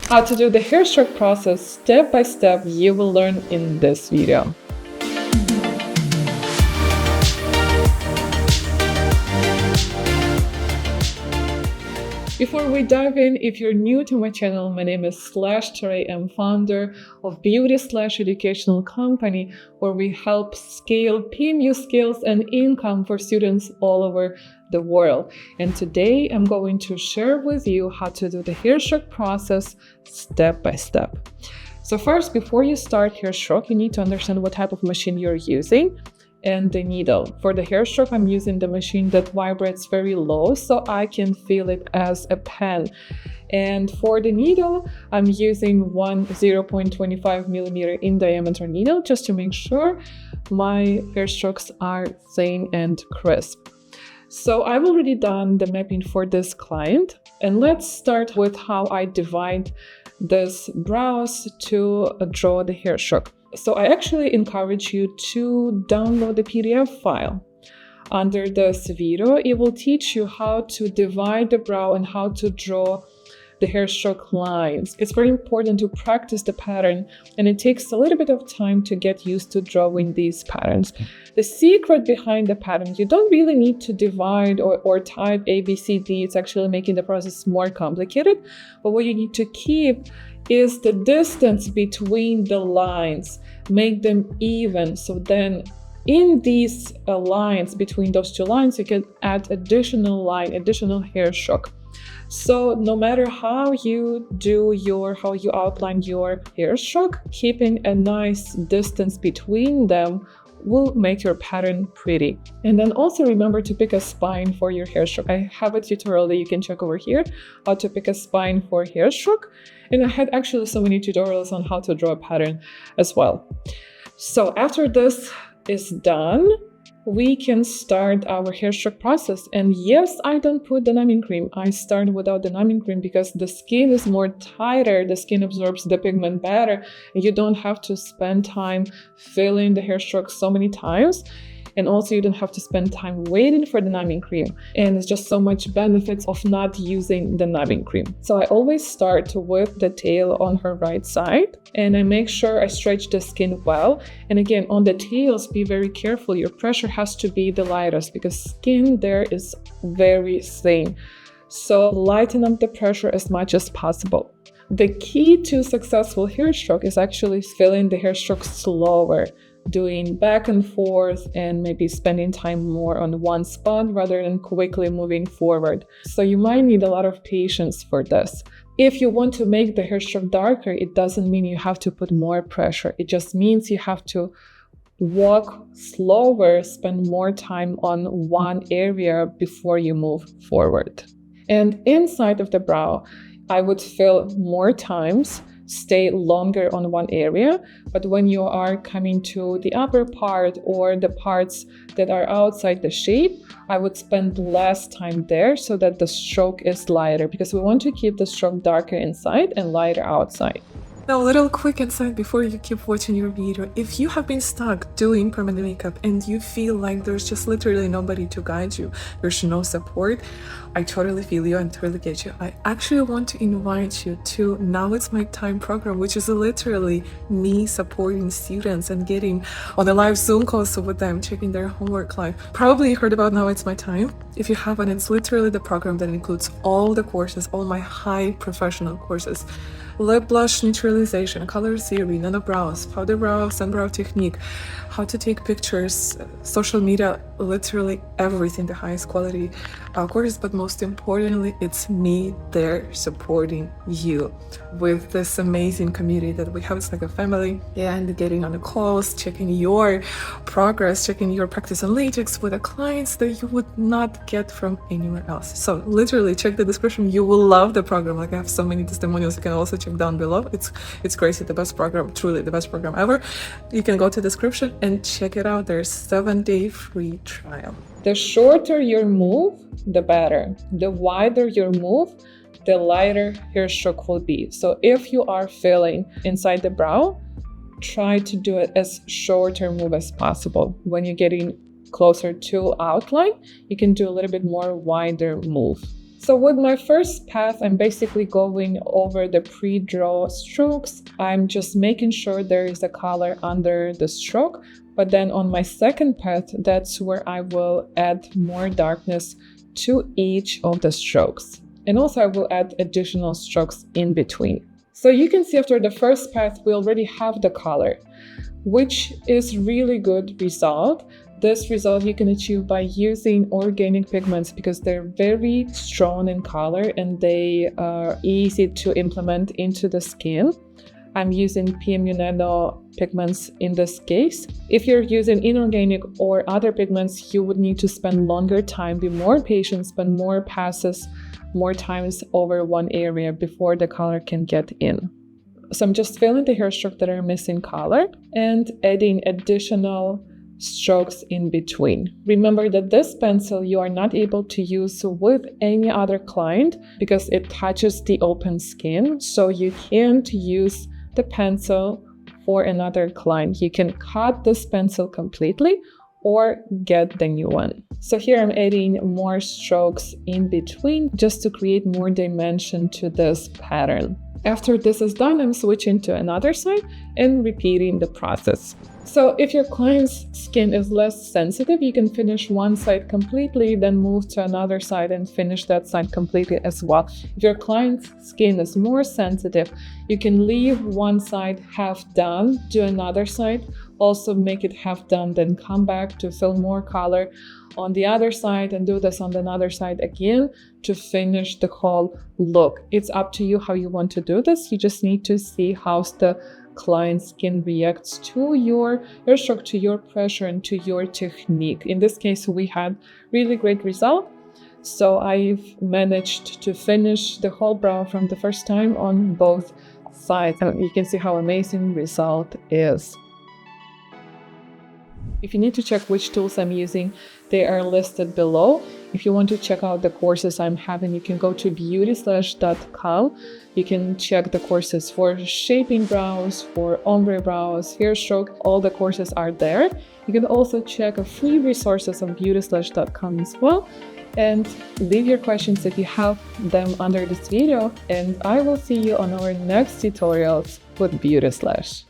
How to do the hair stroke process step by step, you will learn in this video. Before we dive in, if you're new to my channel, my name is /Tere. I'm founder of beauty/educational company where we help scale PMU skills and income for students all over the world. And today I'm going to share with you how to do the hair stroke process step by step. So first, before you start hair stroke, you need to understand what type of machine you're using and the needle. For the hair stroke, I'm using the machine that vibrates very low so I can feel it as a pen. And for the needle, I'm using one 0.25 millimeter in diameter needle just to make sure my hair strokes are thin and crisp. So I've already done the mapping for this client, and let's start with how I divide this brows to draw the hair stroke. So I actually encourage you to download the PDF file. Under this video, it will teach you how to divide the brow and how to draw the hair stroke lines. It's very important to practice the pattern, and it takes a little bit of time to get used to drawing these patterns. The secret behind the pattern, you don't really need to divide or type A, B, C, D. It's actually making the process more complicated. But what you need to keep is the distance between the lines. Make them even. So then in these lines, between those two lines, you can add additional hair stroke. So no matter how you outline your hair stroke, keeping a nice distance between them will make your pattern pretty. And then also remember to pick a spine for your hair stroke. I have a tutorial that you can check over here, how to pick a spine for hair stroke. And I had actually so many tutorials on how to draw a pattern as well. So after this is done, we can start our hair stroke process. And yes, I don't put the numbing cream. I start without the numbing cream because the skin is more tighter. The skin absorbs the pigment better. And you don't have to spend time filling the hair stroke so many times. And also you don't have to spend time waiting for the numbing cream. And it's just so much benefits of not using the numbing cream. So I always start with the tail on her right side, and I make sure I stretch the skin well. And again, on the tails, be very careful. Your pressure has to be the lightest because skin there is very thin. So lighten up the pressure as much as possible. The key to successful hair stroke is actually filling the hair stroke slower, doing back and forth and maybe spending time more on one spot rather than quickly moving forward. So you might need a lot of patience for this. If you want to make the hair stroke darker, it doesn't mean you have to put more pressure. It just means you have to walk slower, spend more time on one area before you move forward. And inside of the brow, I would fill more times, stay longer on one area, but when you are coming to the upper part or the parts that are outside the shape, I would spend less time there so that the stroke is lighter, because we want to keep the stroke darker inside and lighter outside. Now, a little quick insight before you keep watching your video. If you have been stuck doing permanent makeup and you feel like there's just literally nobody to guide you, there's no support, I totally feel you and totally get you. I actually want to invite you to Now It's My Time program, which is literally me supporting students and getting on the live Zoom calls with them, checking their homework live. Probably heard about Now It's My Time. If you haven't, it's literally the program that includes all the courses, all my high professional courses. Lip blush neutralization, color theory, nano brows, powder brow, sunbrow technique, how to take pictures, social media, literally everything, the highest quality courses. But most importantly, it's me there supporting you with this amazing community that we have. It's like a family, and getting on the calls, checking your progress, checking your practice on latex with the clients that you would not get from anywhere else. So literally check the description. You will love the program. Like, I have so many testimonials. You can also check down below. It's crazy. The best program, truly the best program ever. You can go to the description and check it out. There's 7-day free trial. The shorter your move, the better. The wider your move, the lighter hair stroke will be. So if you are filling inside the brow, try to do it as shorter move as possible. When you're getting closer to outline, you can do a little bit more wider move. So with my first path, I'm basically going over the pre-draw strokes. I'm just making sure there is a color under the stroke. But then on my second path, that's where I will add more darkness to each of the strokes. And also I will add additional strokes in between. So you can see after the first path, we already have the color, which is really good result. This result you can achieve by using organic pigments because they're very strong in color and they are easy to implement into the skin. I'm using PMU Nano pigments in this case. If you're using inorganic or other pigments, you would need to spend longer time, be more patient, spend more passes, more times over one area before the color can get in. So I'm just filling the hair stroke that are missing color and adding additional strokes in between. Remember that this pencil you are not able to use with any other client because it touches the open skin, so you can't use the pencil for another client. You can cut this pencil completely or get the new one. So here I'm adding more strokes in between just to create more dimension to this pattern. After this is done, I'm switching to another side and repeating the process. So if your client's skin is less sensitive, you can finish one side completely, then move to another side and finish that side completely as well. If your client's skin is more sensitive, you can leave one side half done, do another side, also make it half done, then come back to fill more color on the other side and do this on the other side again to finish the whole look. It's up to you how you want to do this. You just need to see how the client's skin reacts to your hair stroke, to your pressure, and to your technique. In this case, we had really great result. So I've managed to finish the whole brow from the first time on both sides. And you can see how amazing result is. If you need to check which tools I'm using, they are listed below. If you want to check out the courses I'm having, you can go to beautyslash.com. You can check the courses for shaping brows, for ombre brows, hair stroke. All the courses are there. You can also check free resources on beautyslash.com as well. And leave your questions if you have them under this video. And I will see you on our next tutorials with Beauty Slash.